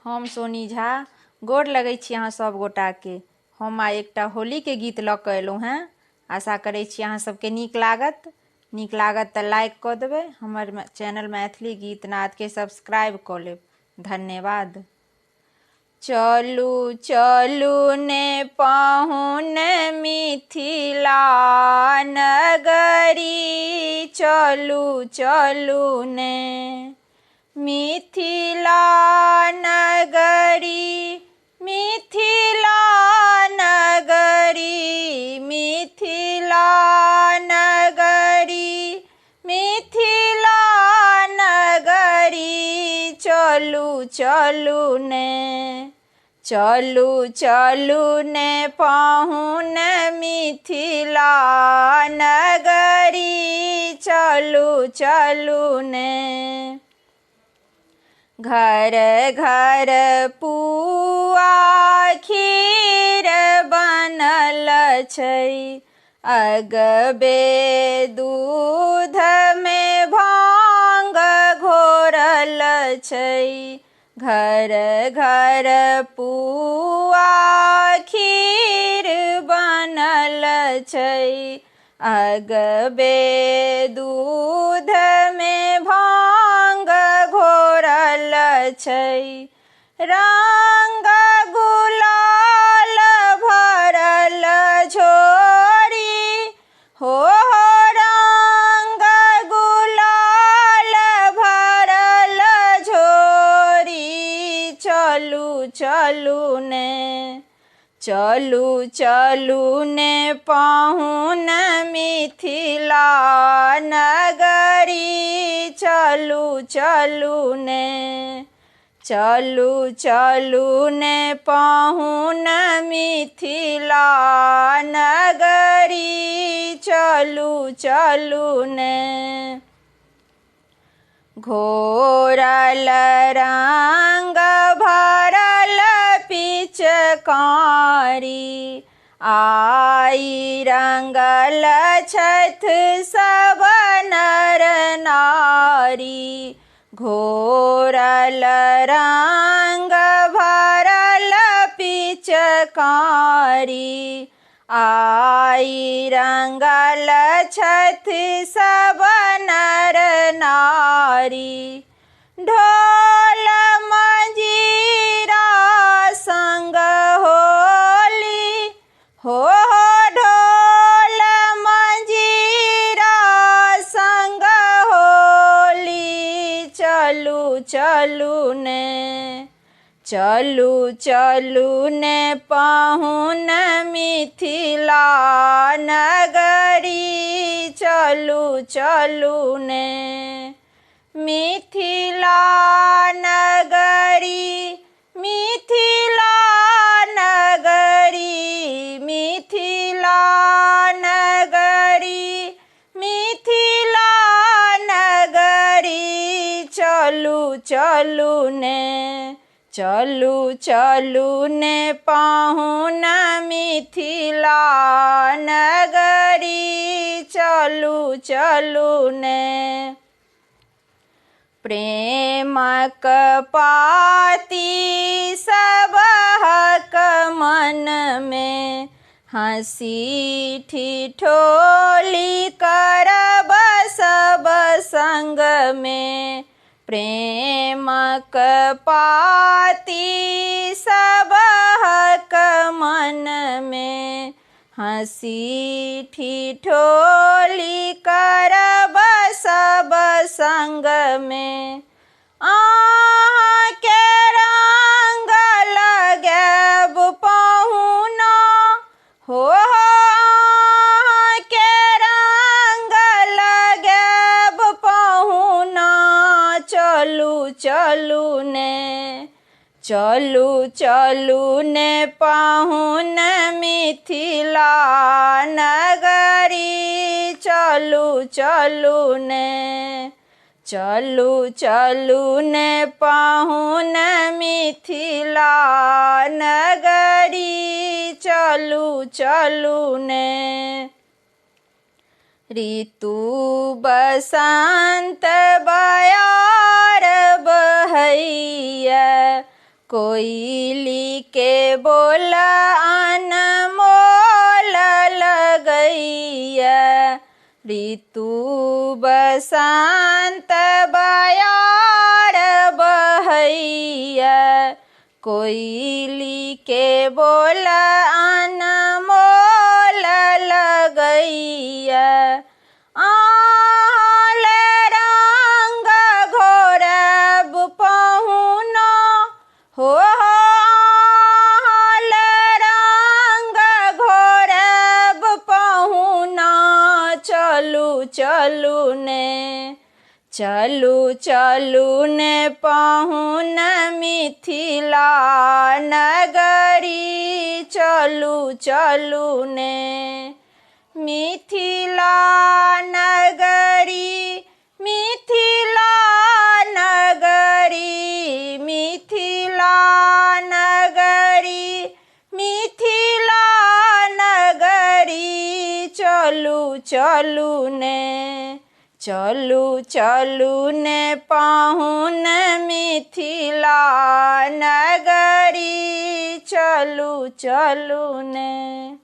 हम सोनी झा गोर लगै छी अहाँ सब गोटा के। हम आइ एकटा होली के गीत लऽ कऽ एलहुँ हैं। आशा करै छी अहाँ सबके नीक लागत। नीक लागत तऽ लाइक कऽ देबै। हमर चैनल मैथिली गीत नाद के सब्सक्राइब कऽ लेब। धन्यवाद। चलू चलू ने पाहुन मिथिला नगरी, चलू चलू ने मिथिला नगरी, मिथिला नगरी, मिथिला नगरी, मिथिला नगरी, चलू चलू ने, चलू चलू ने पाहुन मिथिला नगरी, चलू चलू ने। घर घर पुआ खीर बनल छै, अगबे दूध में भांग घोरल छै। घर घर पुआ खीर बनल छै, अगबे दूध में भांग घोरल छै। रंग गुलाल भरल झोरी, हो रंग गुलाल भरल झोरी, चलू चलू ने, चलू चलू ने पाहुन मिथिला नगरी, चलू चलू ने, चलू चलू ने पाहुन मिथिला नगरी, चलू चलू ने। घोरल रंग भरल पिचकारी, आई रंगल छथ सब नर नारी। घोरल रंग भरल पिचकारी, आई रंगल छथ सब नर नारी। ढोल मंजीरा संग होली, हो ढोल मंजीरा संग होली, चलू चलू ने, चलू चलू ने पाहुन मिथिला नगरी, चलू चलू ने। मिथिला नगरी, मिथिला नगरी, मिथिला नगरी, मिथिला नगरी, चलू चलू ने, चलू चलू ने पाहुन मिथिला नगरी, चलू चलू ने। प्रेमक पाती सबहक मन में, हँसी ठिठोली करब सब संग में। प्रेमक पाती सबहक मन में, हँसी ठिठोली करब सब संग में। अहाँ के रंग लगैब पाहुना, हो अहाँ के रंग लगैब पाहुना, चलू चलू ने, चलू चलू ने पाहुन मिथिला नगरी, चलू चलू ने, चलू चलू ने पाहुन मिथिला नगरी, चलू चलू ने। ऋतु बसंत बयार बहैया, कोयली के बोल अनमोल लगैया, ऋतु बसंत बयार बहैया। कोयली के बोल अनमोल लगैया, आल रंग घोरब पहुना हो, आल रंग घोरब पहुना। चलू चलू ने, चलू चलू ने पहुन मिथिला नगरी। चलू चलू ने मिथिला नगरी, मिथिला नगरी, मिथिला नगरी, मिथिला नगरी। चलू चलू ने, चलू चलू ने पहुन मिथिला नगरी। चलू चलू ने।